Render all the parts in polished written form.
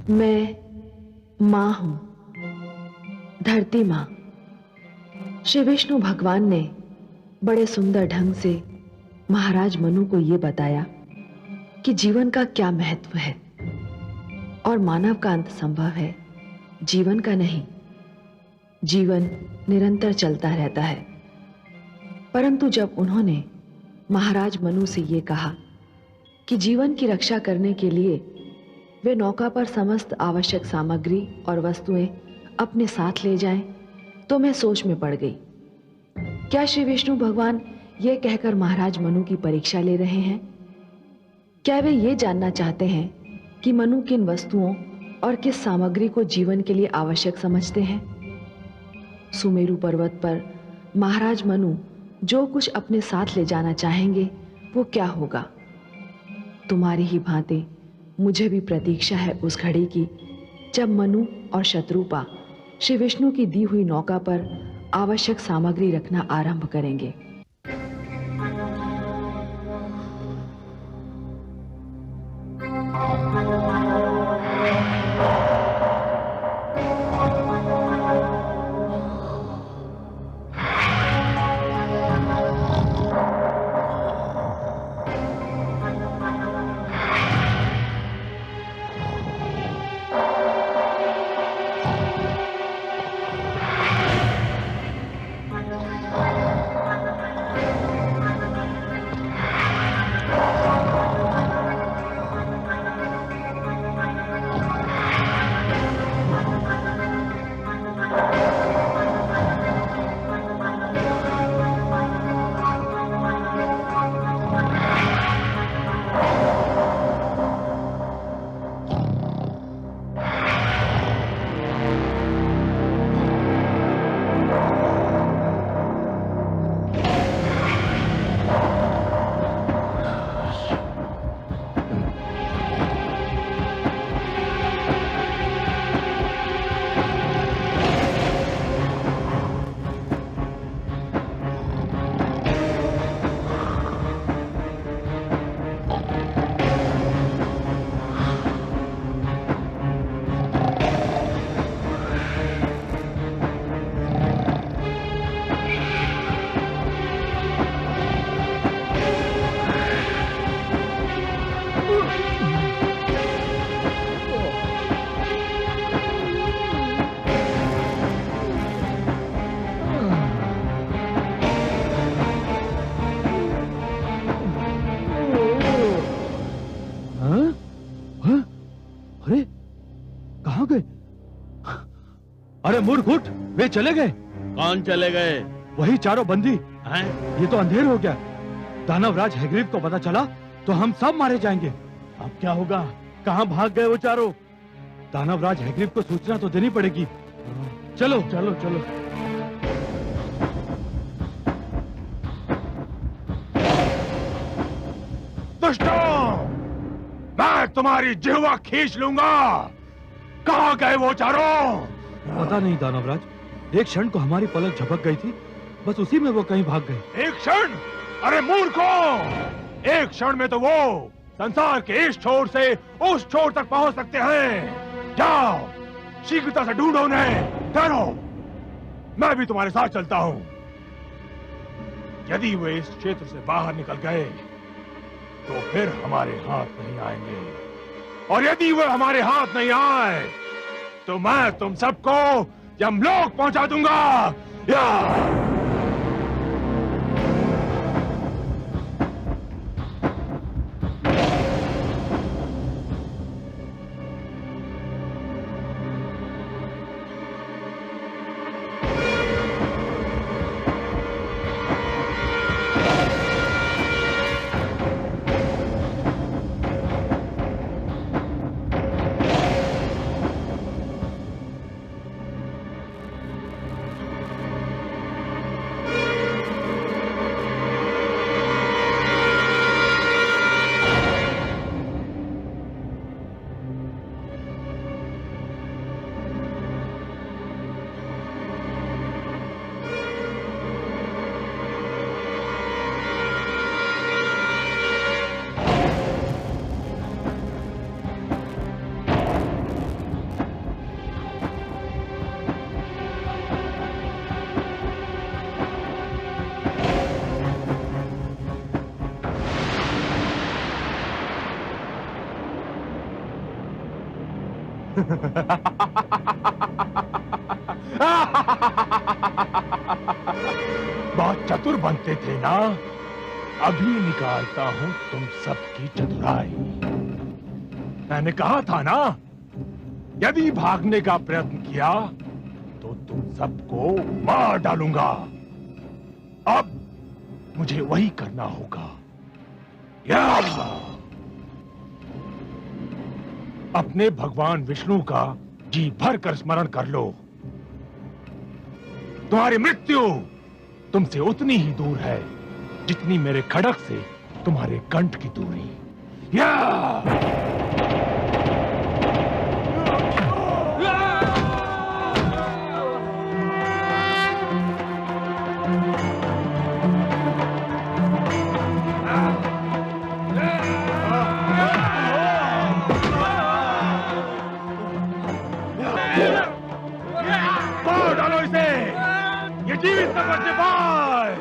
मैं मां हूं, धरती मां। श्री विष्णु भगवान ने बड़े सुंदर ढंग से महाराज मनु को यह बताया कि जीवन का क्या महत्व है और मानव का अंत संभव है, जीवन का नहीं। जीवन निरंतर चलता रहता है। परंतु जब उन्होंने महाराज मनु से यह कहा कि जीवन की रक्षा करने के लिए वे नौका पर समस्त आवश्यक सामग्री और वस्तुएं अपने साथ ले जाएं, तो मैं सोच में पड़ गई। क्या श्री विष्णु भगवान ये कहकर महाराज मनु की परीक्षा ले रहे हैं? क्या वे ये जानना चाहते हैं कि मनु किन वस्तुओं और किस सामग्री को जीवन के लिए आवश्यक समझते हैं? सुमेरु पर्वत पर महाराज मनु जो कुछ अपने साथ ले जाना चाहेंगे वो क्या होगा? तुम्हारी ही भांति मुझे भी प्रतीक्षा है उस घड़ी की जब मनु और शत्रुपा श्री विष्णु की दी हुई नौका पर आवश्यक सामग्री रखना आरंभ करेंगे। अरे मूर्ख उठ, वे चले गए। कौन चले गए? वही चारों बंदी हैं? ये तो अंधेर हो गया। दानवराज हैग्रीव को पता चला तो हम सब मारे जाएंगे। अब क्या होगा? कहाँ भाग गए वो चारों? दानवराज हैग्रीव को सूचना तो देनी पड़ेगी। चलो चलो चलो। दुष्टों, मैं तुम्हारी जिह्वा खींच लूंगा। कहाँ गए वो चारों? पता नहीं दानवराज, एक क्षण को हमारी पलक झपक गई थी, बस उसी में वो कहीं भाग गए। एक क्षण? अरे मूर्खों, एक क्षण में तो वो संसार के इस छोर से उस छोर तक पहुंच सकते हैं। जाओ, शीघ्रता से ढूंढो उन्हें। ठहरो, मैं भी तुम्हारे साथ चलता हूं। यदि वे इस क्षेत्र से बाहर निकल गए तो फिर हमारे हाथ नहीं आएंगे, और यदि वे हमारे हाथ नहीं आए तो मैं तुम सबको यमलोक पहुंचा दूंगा। या बहुत चतुर बनते थे ना। अभी निकालता हूं तुम सबकी चतुराई। मैंने कहा था ना, यदि भागने का प्रयत्न किया तो तुम सबको मार डालूंगा। अब मुझे वही करना होगा। या अपने भगवान विष्णु का जी भर कर स्मरण कर लो। तुम्हारी मृत्यु तुमसे उतनी ही दूर है जितनी मेरे खड़क से तुम्हारे कंठ की दूरी। या मार डालो इसे, ये जीवित न बच पाए।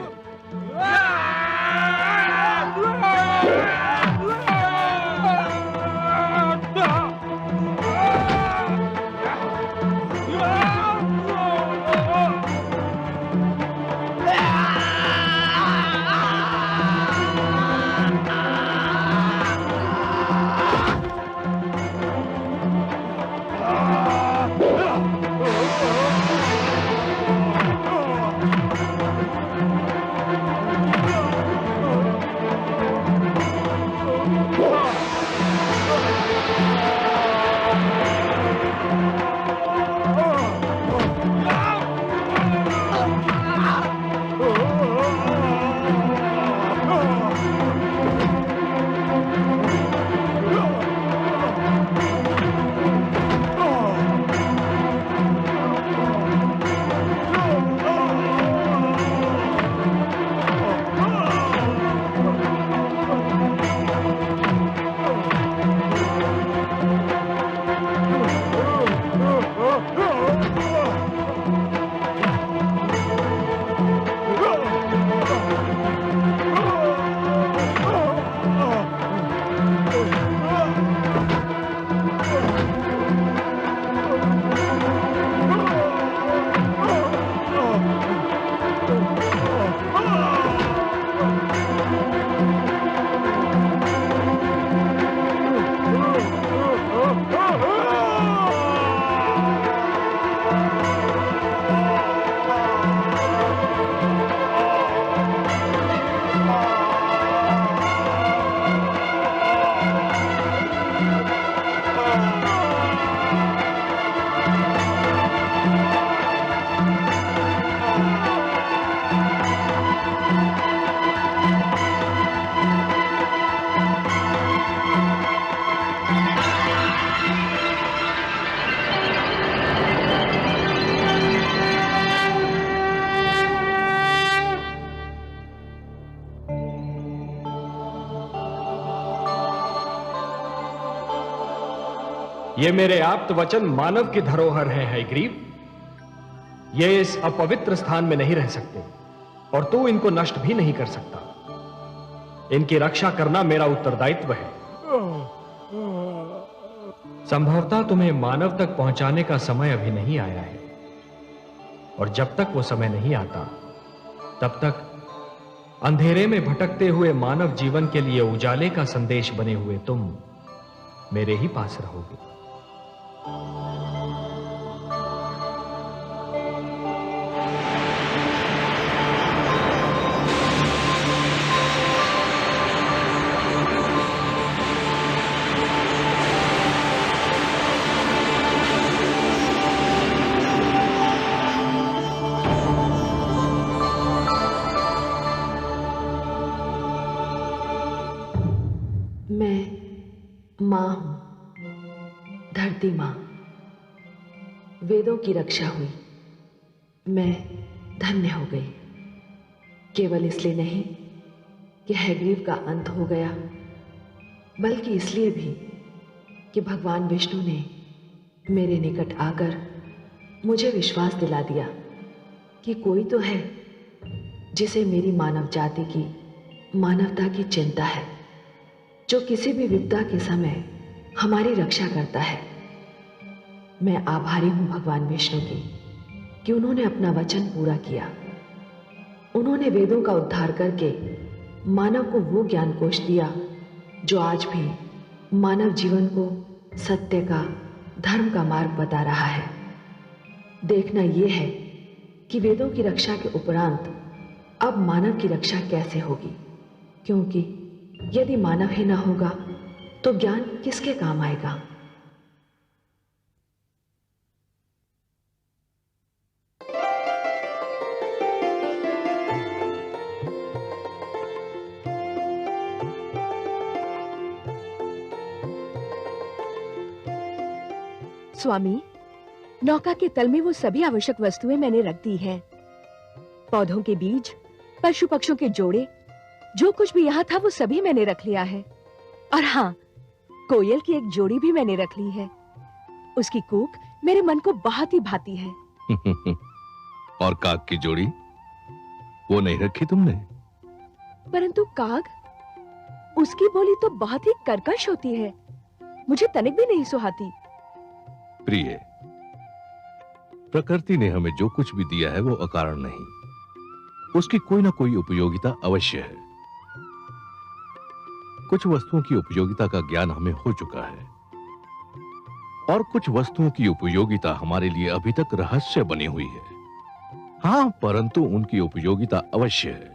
ये मेरे आप्त वचन मानव की धरोहर है हयग्रीव। ये इस अपवित्र स्थान में नहीं रह सकते और तू इनको नष्ट भी नहीं कर सकता। इनकी रक्षा करना मेरा उत्तरदायित्व है। संभवतः तुम्हें मानव तक पहुंचाने का समय अभी नहीं आया है, और जब तक वो समय नहीं आता तब तक अंधेरे में भटकते हुए मानव जीवन के लिए उजाले का संदेश बने हुए तुम मेरे ही पास रहोगे। मां हूं, धरती मां। वेदों की रक्षा हुई, मैं धन्य हो गई। केवल इसलिए नहीं कि हयग्रीव का अंत हो गया, बल्कि इसलिए भी कि भगवान विष्णु ने मेरे निकट आकर मुझे विश्वास दिला दिया कि कोई तो है जिसे मेरी मानव जाति की, मानवता की चिंता है, जो किसी भी विपदा के समय हमारी रक्षा करता है। मैं आभारी हूं भगवान विष्णु की कि उन्होंने अपना वचन पूरा किया। उन्होंने वेदों का उद्धार करके मानव को वो ज्ञान कोश दिया जो आज भी मानव जीवन को सत्य का, धर्म का मार्ग बता रहा है। देखना यह है कि वेदों की रक्षा के उपरांत अब मानव की रक्षा कैसे होगी, क्योंकि यदि मानव ही ना होगा तो ज्ञान किसके काम आएगा। स्वामी, नौका के तल में वो सभी आवश्यक वस्तुएं मैंने रख दी हैं। पौधों के बीज, पशु पक्षियों के जोड़े, जो कुछ भी यहाँ था वो सभी मैंने रख लिया है। और हाँ, कोयल की एक जोड़ी भी मैंने रख ली है। उसकी कूक मेरे मन को बहुत ही भाती है। और काग की जोड़ी, वो नहीं रखी तुमने? परंतु काग, उसकी बोली तो बहुत ही कर्कश होती है, मुझे तनिक भी नहीं सुहाती। प्रिय, प्रकृति ने हमें जो कुछ भी दिया है वो अकारण नहीं, उसकी कोई ना कोई उपयोगिता अवश्य है। कुछ वस्तुओं की उपयोगिता का ज्ञान हमें हो चुका है और कुछ वस्तुओं की उपयोगिता हमारे लिए अभी तक रहस्य बनी हुई है। हां, परंतु उनकी उपयोगिता अवश्य है।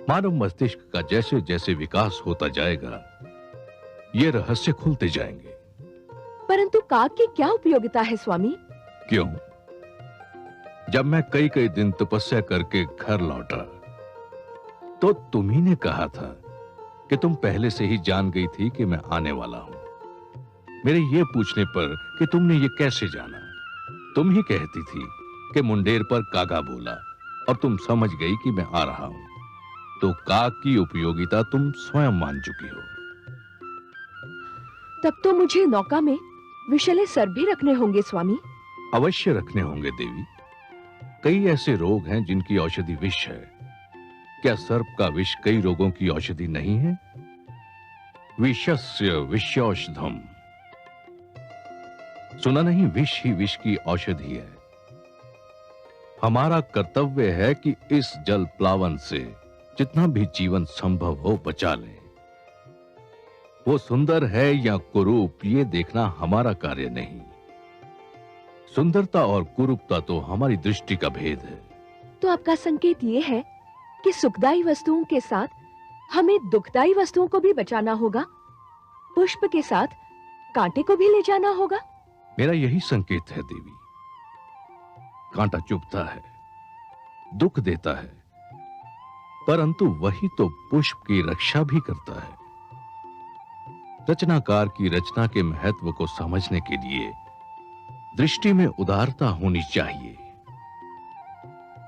मानव मस्तिष्क का जैसे जैसे विकास होता जाएगा, ये रहस्य खुलते जाएंगे। परंतु काग की क्या उपयोगिता है स्वामी? क्यों? जब मैं कई कई दिन तपस्या करके घर लौटा तो तुम्ही ने कहा था कि तुम पहले से ही जान गई थी कि मैं आने वाला हूं। मेरे ये पूछने पर कि तुमने ये कैसे जाना, तुम ही कहती थी कि मुंडेर पर कागा बोला और तुम समझ गई कि मैं आ रहा हूं। तो काग की उपयोगिता तुम स्वयं मान चुकी हो। तब तो मुझे नौका में विषैले सर्प भी रखने होंगे स्वामी। अवश्य रखने होंगे देवी। कई ऐसे रोग हैं जिनकी औषधि विष है। क्या सर्प का विष कई रोगों की औषधि नहीं है? विषस्य विषौषधम, सुना नहीं? विष ही विष की औषधि है। हमारा कर्तव्य है कि इस जल प्लावन से जितना भी जीवन संभव हो बचा लें। वो सुंदर है या कुरूप, ये देखना हमारा कार्य नहीं। सुंदरता और कुरूपता तो हमारी दृष्टि का भेद है। तो आपका संकेत ये है कि सुखदायी वस्तुओं के साथ हमें दुखदायी वस्तुओं को भी बचाना होगा, पुष्प के साथ कांटे को भी ले जाना होगा। मेरा यही संकेत है देवी। कांटा चुभता है, दुख देता है, परंतु वही तो पुष्प की रक्षा भी करता है। रचनाकार की रचना के महत्व को समझने के लिए दृष्टि में उदारता होनी चाहिए।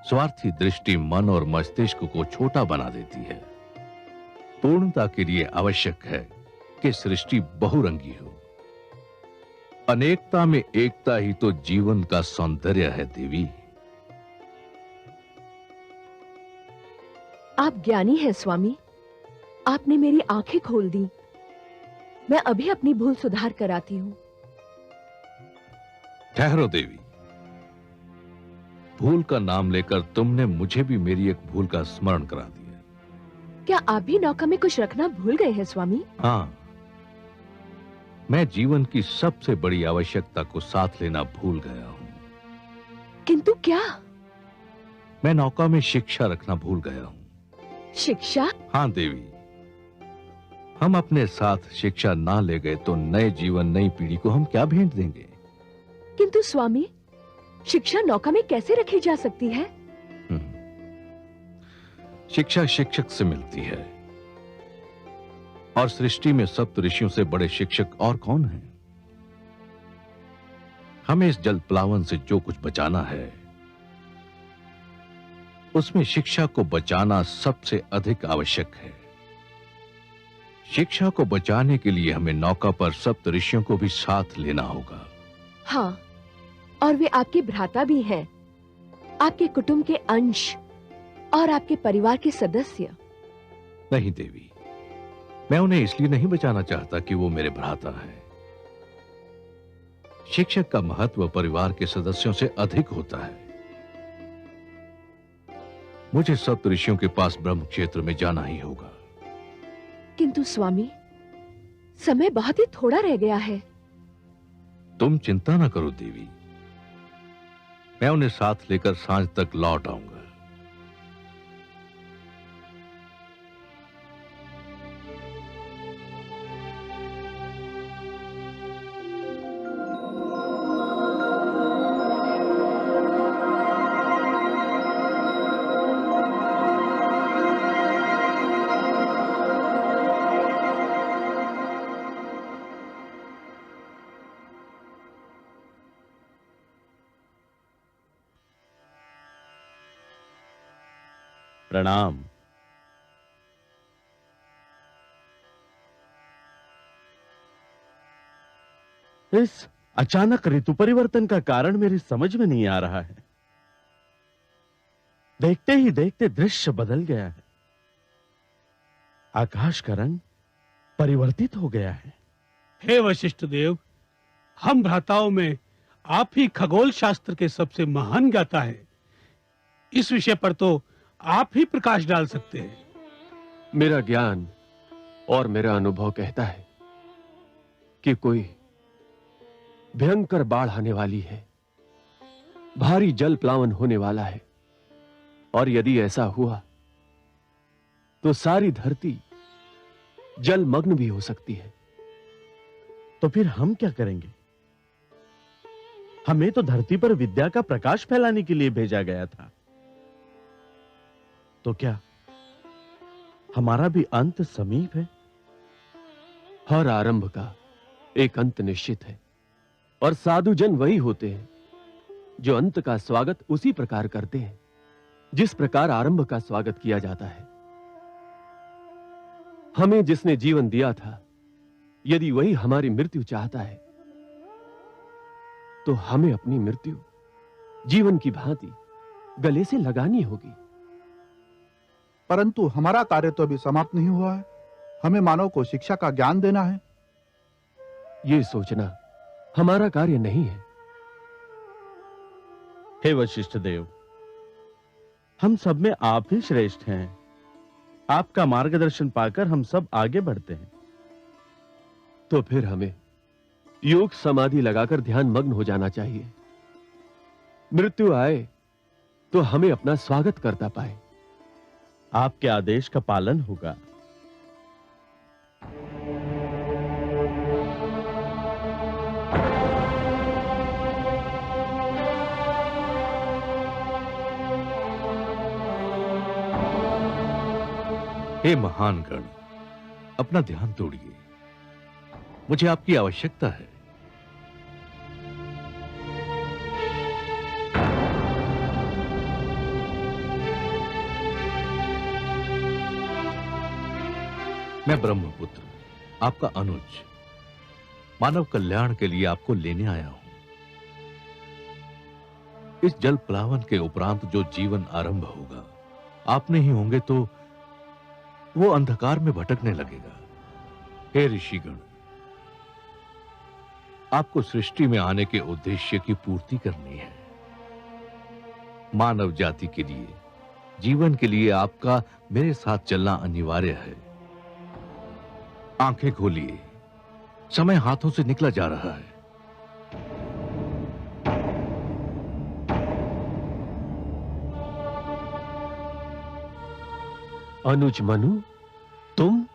स्वार्थी दृष्टि मन और मस्तिष्क को छोटा बना देती है। पूर्णता के लिए आवश्यक है कि सृष्टि बहुरंगी हो। अनेकता में एकता ही तो जीवन का सौंदर्य है देवी। आप ज्ञानी हैं स्वामी, आपने मेरी आंखें खोल दी। मैं अभी अपनी भूल सुधार कर आती हूं। ठहरो देवी, भूल का नाम लेकर तुमने मुझे भी मेरी एक भूल का स्मरण करा दिया। क्या आप भी नौका में कुछ रखना भूल गए हैं स्वामी? हां, मैं जीवन की सबसे बड़ी आवश्यकता को साथ लेना भूल गया हूं। किंतु क्या? मैं नौका में शिक्षा रखना भूल गया हूं। शिक्षा? हां देवी, हम अपने साथ शिक्षा ना ले गए तो नए जीवन, नई पीढ़ी को हम क्या भेंट देंगे? किंतु स्वामी, शिक्षा नौका में कैसे रखी जा सकती है? शिक्षा शिक्षक से मिलती है, और सृष्टि में सप्त ऋषियों से बड़े शिक्षक और कौन हैं? हमें इस जल प्लावन से जो कुछ बचाना है, उसमें शिक्षा को बचाना सबसे अधिक आवश्यक है। शिक्षा को बचाने के लिए हमें नौका पर सप्त ऋषियों को भी साथ लेना होगा। हाँ, और वे आपके भ्राता भी हैं, आपके कुटुंब के अंश और आपके परिवार के सदस्य। नहीं देवी, मैं उन्हें इसलिए नहीं बचाना चाहता कि वो मेरे भ्राता हैं। शिक्षक का महत्व परिवार के सदस्यों से अधिक होता है। मुझे सप्त ऋषियों के पास ब्रह्म क्षेत्र में जाना ही होगा। किंतु स्वामी, समय बहुत ही थोड़ा रह गया है। तुम चिंता न करो देवी, मैं उन्हें साथ लेकर सांझ तक लौट आऊंगा। प्रणाम। इस अचानक ऋतु परिवर्तन का कारण मेरी समझ में नहीं आ रहा है। देखते ही देखते दृश्य बदल गया है। आकाश का रंग परिवर्तित हो गया है। हे वशिष्ठ देव, हम भ्राताओं में आप ही खगोल शास्त्र के सबसे महान ज्ञाता है। इस विषय पर तो आप ही प्रकाश डाल सकते हैं। मेरा ज्ञान और मेरा अनुभव कहता है कि कोई भयंकर बाढ़ आने वाली है, भारी जल प्लावन होने वाला है, और यदि ऐसा हुआ तो सारी धरती जलमग्न भी हो सकती है। तो फिर हम क्या करेंगे? हमें तो धरती पर विद्या का प्रकाश फैलाने के लिए भेजा गया था। तो क्या हमारा भी अंत समीप है? हर आरंभ का एक अंत निश्चित है, और साधु जन वही होते हैं जो अंत का स्वागत उसी प्रकार करते हैं जिस प्रकार आरंभ का स्वागत किया जाता है। हमें जिसने जीवन दिया था, यदि वही हमारी मृत्यु चाहता है, तो हमें अपनी मृत्यु जीवन की भांति गले से लगानी होगी। परंतु हमारा कार्य तो अभी समाप्त नहीं हुआ है। हमें मानव को शिक्षा का ज्ञान देना है। यह सोचना हमारा कार्य नहीं है। हे वशिष्ठ देव, हम सब में आप ही श्रेष्ठ हैं। आपका मार्गदर्शन पाकर हम सब आगे बढ़ते हैं। तो फिर हमें योग समाधि लगाकर ध्यान मग्न हो जाना चाहिए। मृत्यु आए तो हमें अपना स्वागत करता पाए। आपके आदेश का पालन होगा। हे महान गण, अपना ध्यान तोड़िए, मुझे आपकी आवश्यकता है। मैं ब्रह्मपुत्र, आपका अनुज, मानव कल्याण के लिए आपको लेने आया हूं। इस जल प्लावन के उपरांत जो जीवन आरंभ होगा, आप नहीं होंगे तो वो अंधकार में भटकने लगेगा। हे ऋषिगण, आपको सृष्टि में आने के उद्देश्य की पूर्ति करनी है। मानव जाति के लिए, जीवन के लिए आपका मेरे साथ चलना अनिवार्य है। आंखें खोलिए, समय हाथों से निकला जा रहा है। अनुज मनु, तुम?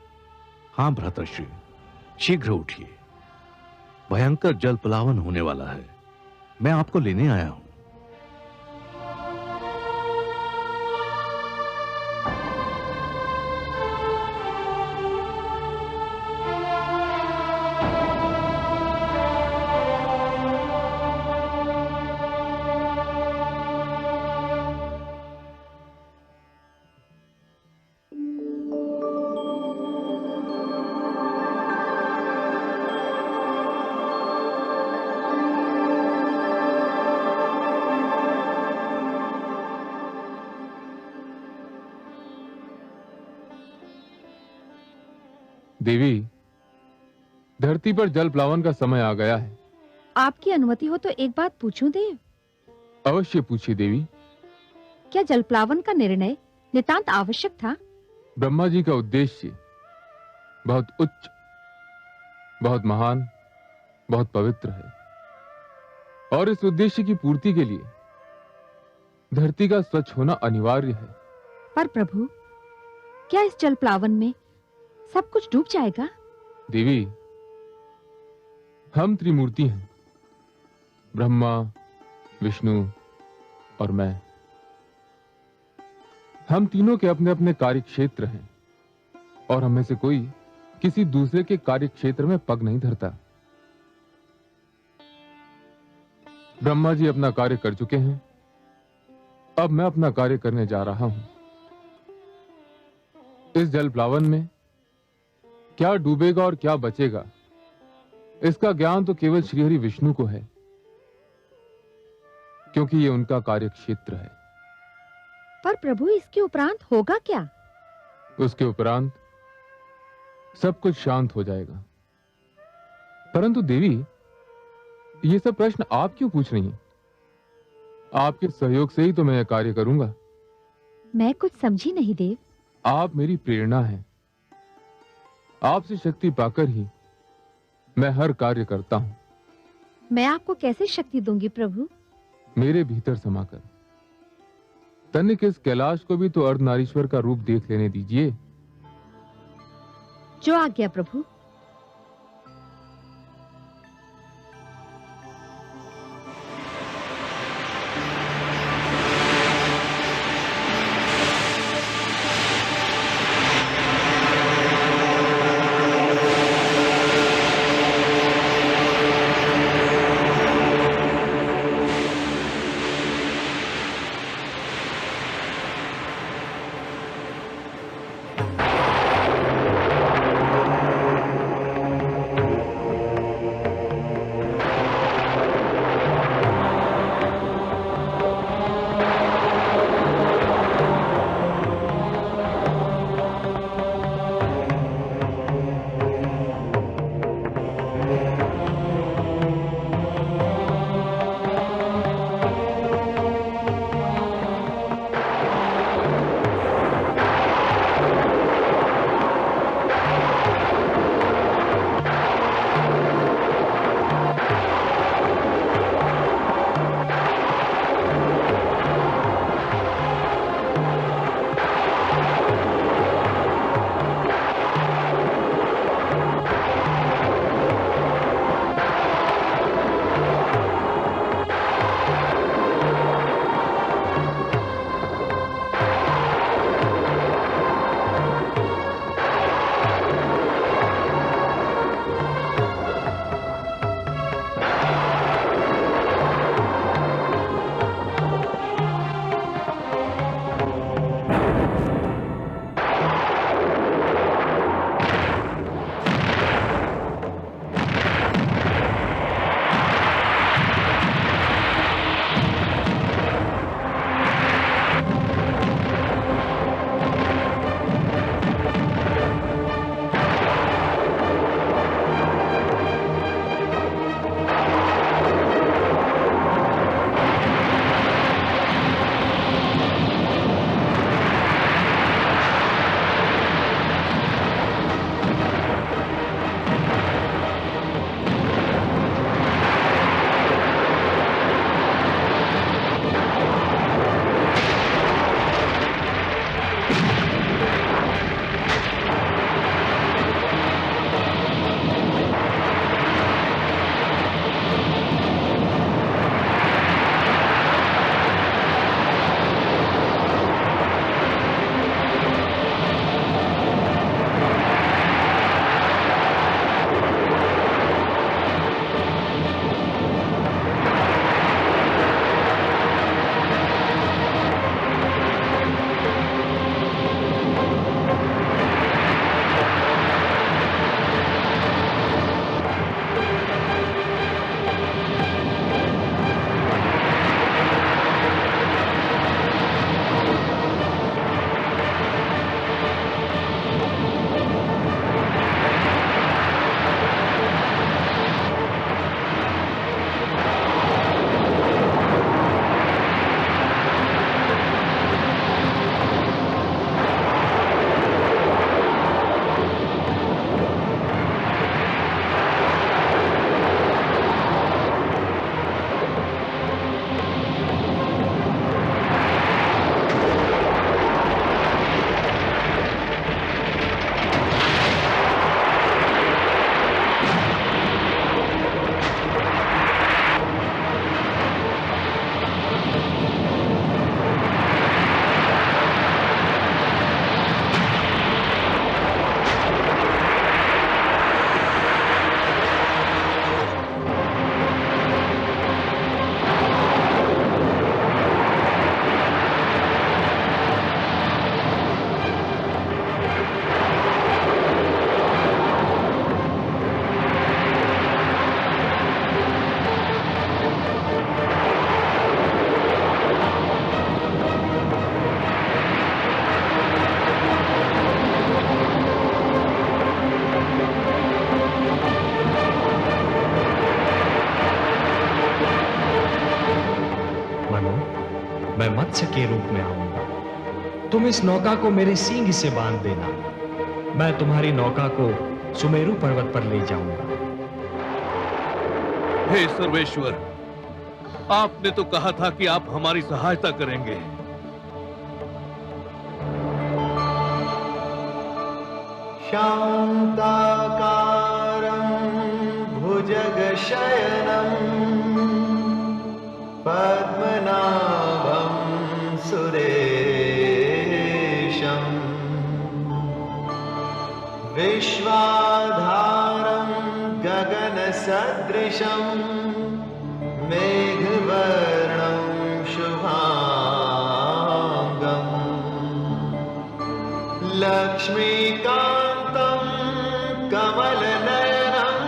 हां भ्रातृश्री, शीघ्र उठिए। भयंकर जल प्लावन होने वाला है। मैं आपको लेने आया हूं। देवी, धरती पर जल प्लावन का समय आ गया है। आपकी अनुमति हो तो एक बात पूछूं देव? अवश्य पूछिए देवी। क्या जलप्लावन का निर्णय नितांत आवश्यक था? ब्रह्मा जी का उद्देश्य बहुत उच्च, बहुत महान, बहुत पवित्र है, और इस उद्देश्य की पूर्ति के लिए धरती का स्वच्छ होना अनिवार्य है। पर प्रभु, क्या इस जलप्लावन में सब कुछ डूब जाएगा? देवी, हम त्रिमूर्ति हैं, ब्रह्मा, विष्णु और मैं। हम तीनों के अपने अपने कार्य क्षेत्र हैं, और हमें से कोई किसी दूसरे के कार्य क्षेत्र में पग नहीं धरता। ब्रह्मा जी अपना कार्य कर चुके हैं, अब मैं अपना कार्य करने जा रहा हूं। इस जलप्लावन में क्या डूबेगा और क्या बचेगा, इसका ज्ञान तो केवल श्रीहरि विष्णु को है, क्योंकि ये उनका कार्य क्षेत्र है। पर प्रभु, इसके उपरांत होगा क्या? उसके उपरांत सब कुछ शांत हो जाएगा। परंतु देवी, ये सब प्रश्न आप क्यों पूछ रही हैं? आपके सहयोग से ही तो मैं यह कार्य करूंगा। मैं कुछ समझी नहीं देव। आप मेरी प्रेरणा हैं। आपसे शक्ति पाकर ही मैं हर कार्य करता हूं। मैं आपको कैसे शक्ति दूंगी प्रभु? मेरे भीतर समाकर। तनिक इस कैलाश को भी तो अर्धनारीश्वर का रूप देख लेने दीजिए। जो आज्ञा प्रभु। मैं मत्स्य के रूप में आऊंगा। तुम इस नौका को मेरे सींग से बांध देना। मैं तुम्हारी नौका को सुमेरु पर्वत पर ले जाऊंगा। हे सर्वेश्वर, आपने तो कहा था कि आप हमारी सहायता करेंगे। शान्ताकारं भुजगशयनं पद्मनाभं सुरेशं विश्वाधारं गगनसदृशं मेघवर्णं शुभांगं लक्ष्मीकान्तं कमलनयनं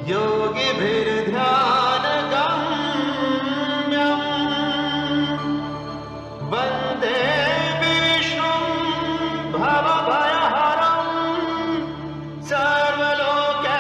योगिभिर्ध्यानगम्यं वन्दे विष्णुं भवभयहरं सर्वलोकैकनाथम्।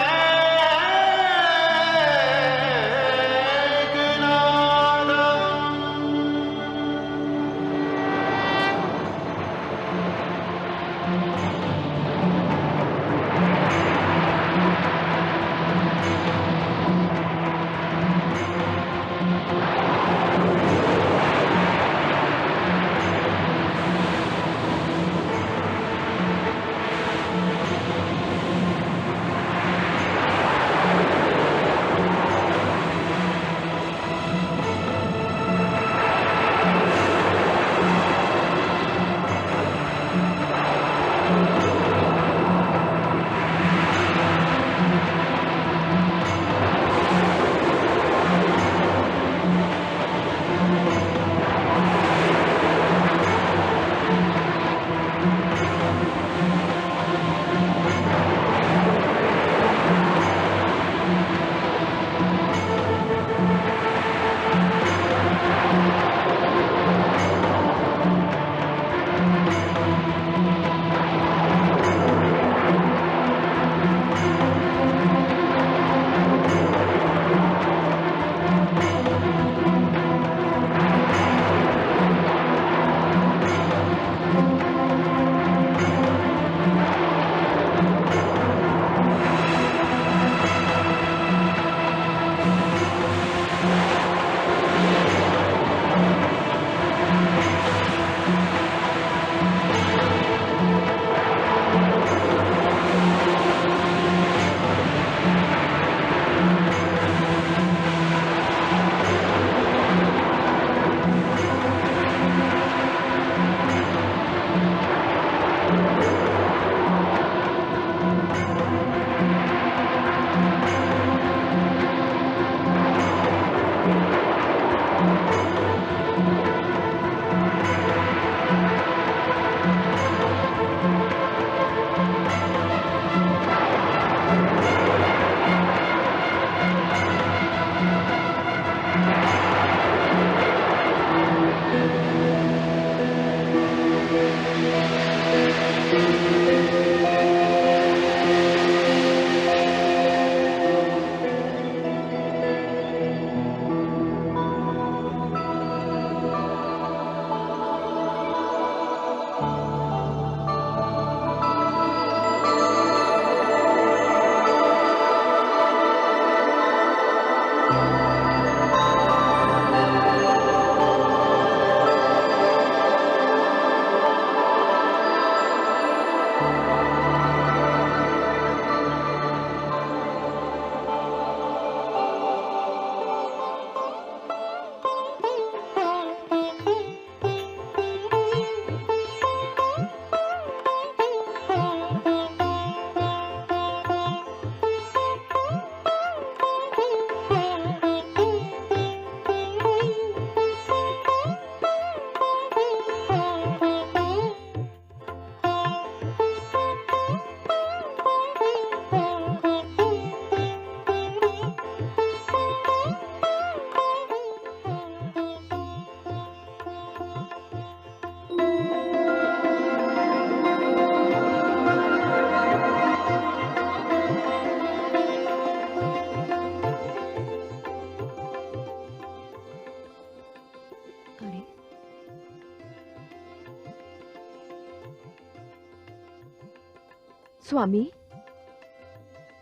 स्वामी,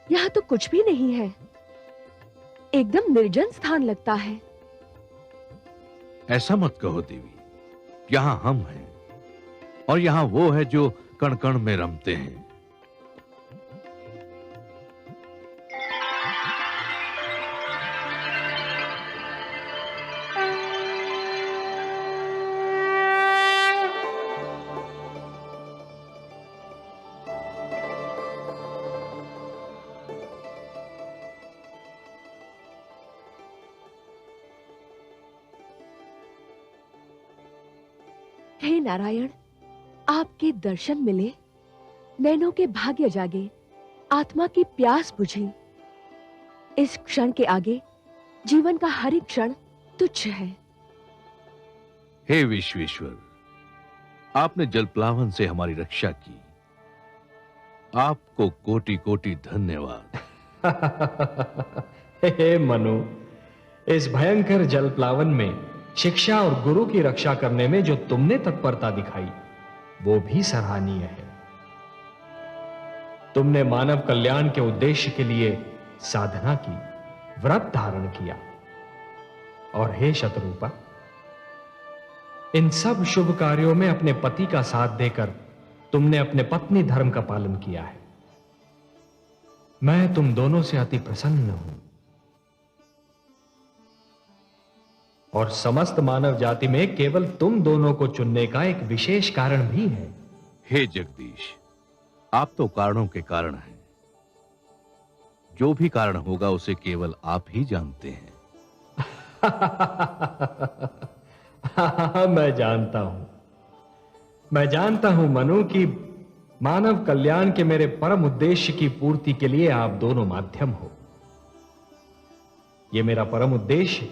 यहाँ तो कुछ भी नहीं है, एकदम निर्जन स्थान लगता है। ऐसा मत कहो देवी, यहां हम हैं और यहां वो है जो कण कण में रमते हैं। हे नारायण, आपके दर्शन मिले, नैनों के भाग्य जागे, आत्मा की प्यास बुझी। इस क्षण के आगे जीवन का हर एक क्षण तुच्छ है। हे विश्वेश्वर, आपने जलप्लावन से हमारी रक्षा की, आपको कोटि कोटि धन्यवाद। हे मनु, इस भयंकर जलप्लावन में शिक्षा और गुरु की रक्षा करने में जो तुमने तत्परता दिखाई, वो भी सराहनीय है। तुमने मानव कल्याण के उद्देश्य के लिए साधना की, व्रत धारण किया। और हे शत्रुपा, इन सब शुभ कार्यों में अपने पति का साथ देकर तुमने अपने पत्नी धर्म का पालन किया है। मैं तुम दोनों से अति प्रसन्न हूं और समस्त मानव जाति में केवल तुम दोनों को चुनने का एक विशेष कारण भी है। हे जगदीश, आप तो कारणों के कारण हैं। जो भी कारण होगा उसे केवल आप ही जानते हैं। मैं जानता हूं मनु कि मानव कल्याण के मेरे परम उद्देश्य की पूर्ति के लिए आप दोनों माध्यम हो। यह मेरा परम उद्देश्य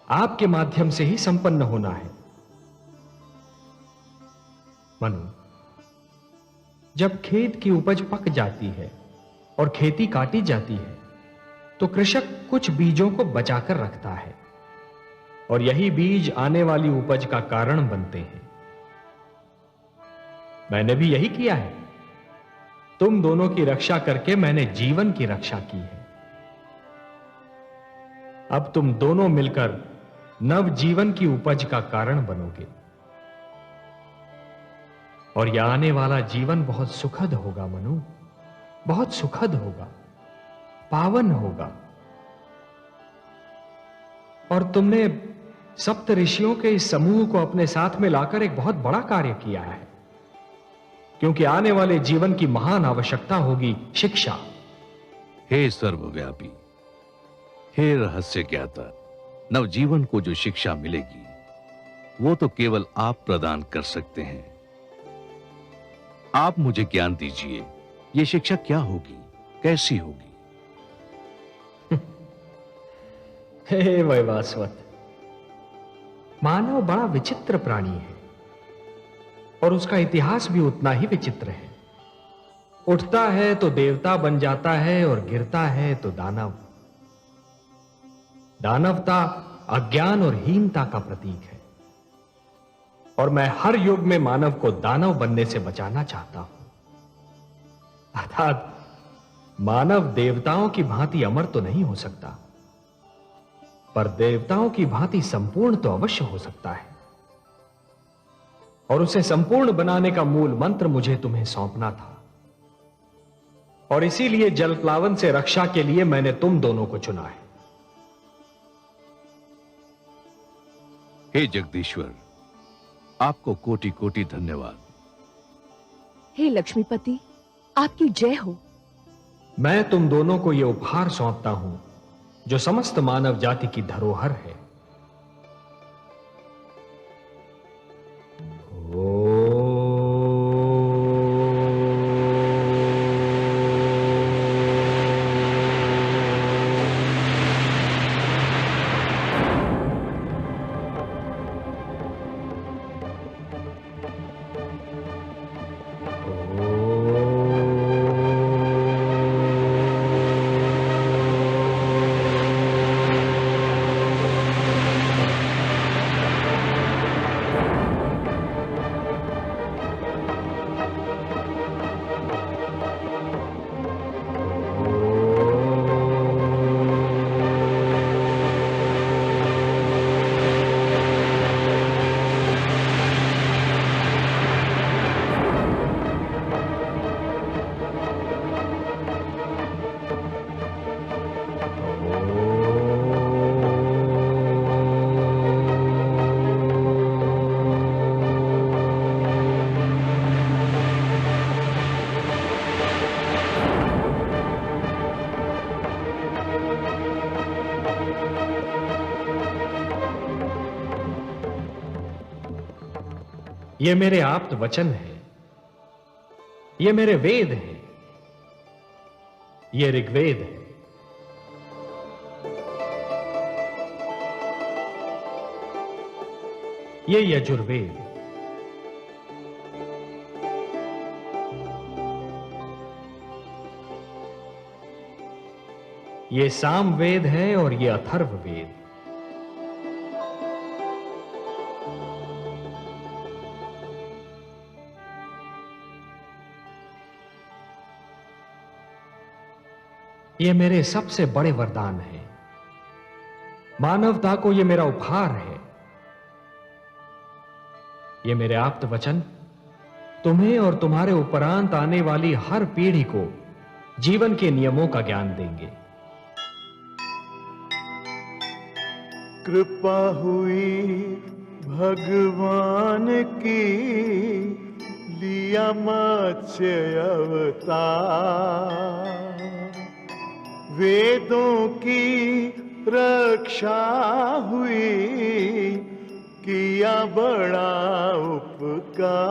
आपके माध्यम से ही संपन्न होना है। मनु, जब खेत की उपज पक जाती है और खेती काटी जाती है, तो कृषक कुछ बीजों को बचाकर रखता है और यही बीज आने वाली उपज का कारण बनते हैं। मैंने भी यही किया है। तुम दोनों की रक्षा करके मैंने जीवन की रक्षा की है। अब तुम दोनों मिलकर नव जीवन की उपज का कारण बनोगे और यह आने वाला जीवन बहुत सुखद होगा मनु, बहुत सुखद होगा, पावन होगा। और तुमने सप्त ऋषियों के इस समूह को अपने साथ में लाकर एक बहुत बड़ा कार्य किया है, क्योंकि आने वाले जीवन की महान आवश्यकता होगी शिक्षा। हे सर्वव्यापी, हे रहस्य ज्ञाता, नवजीवन को जो शिक्षा मिलेगी वो तो केवल आप प्रदान कर सकते हैं। आप मुझे ज्ञान दीजिए, ये शिक्षा क्या होगी, कैसी होगी? हे वैवास्वत, मानव बड़ा विचित्र प्राणी है और उसका इतिहास भी उतना ही विचित्र है। उठता है तो देवता बन जाता है और गिरता है तो दानव। दानवता अज्ञान और हीनता का प्रतीक है और मैं हर युग में मानव को दानव बनने से बचाना चाहता हूं। अर्थात मानव देवताओं की भांति अमर तो नहीं हो सकता, पर देवताओं की भांति संपूर्ण तो अवश्य हो सकता है। और उसे संपूर्ण बनाने का मूल मंत्र मुझे तुम्हें सौंपना था और इसीलिए जलप्लावन से रक्षा के लिए मैंने तुम दोनों को चुना है। हे जगदीश्वर, आपको कोटि कोटि धन्यवाद। हे लक्ष्मीपति, आपकी जय हो। मैं तुम दोनों को यह उपहार सौंपता हूं जो समस्त मानव जाति की धरोहर है। ये मेरे आप्त वचन है, ये मेरे वेद हैं, ये ऋग्वेद है। ये यजुर्वेद, ये सामवेद है और ये अथर्ववेद। ये मेरे सबसे बड़े वरदान हैं। मानवता को ये मेरा उपहार है। ये मेरे आप्त वचन तुम्हें और तुम्हारे उपरांत आने वाली हर पीढ़ी को जीवन के नियमों का ज्ञान देंगे। कृपा हुई भगवान की, लिया मत्स्य अवतार, वेदों की रक्षा हुई, किया बड़ा उपकार।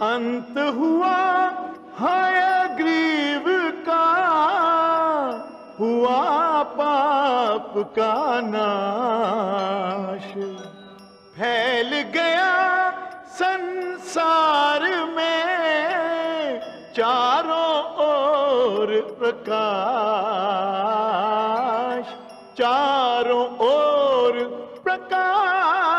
अंत हुआ हयग्रीव का, हुआ पाप का नाश, फैल गया संसार में चारों ओर प्रकाश, चारों ओर प्रकाश।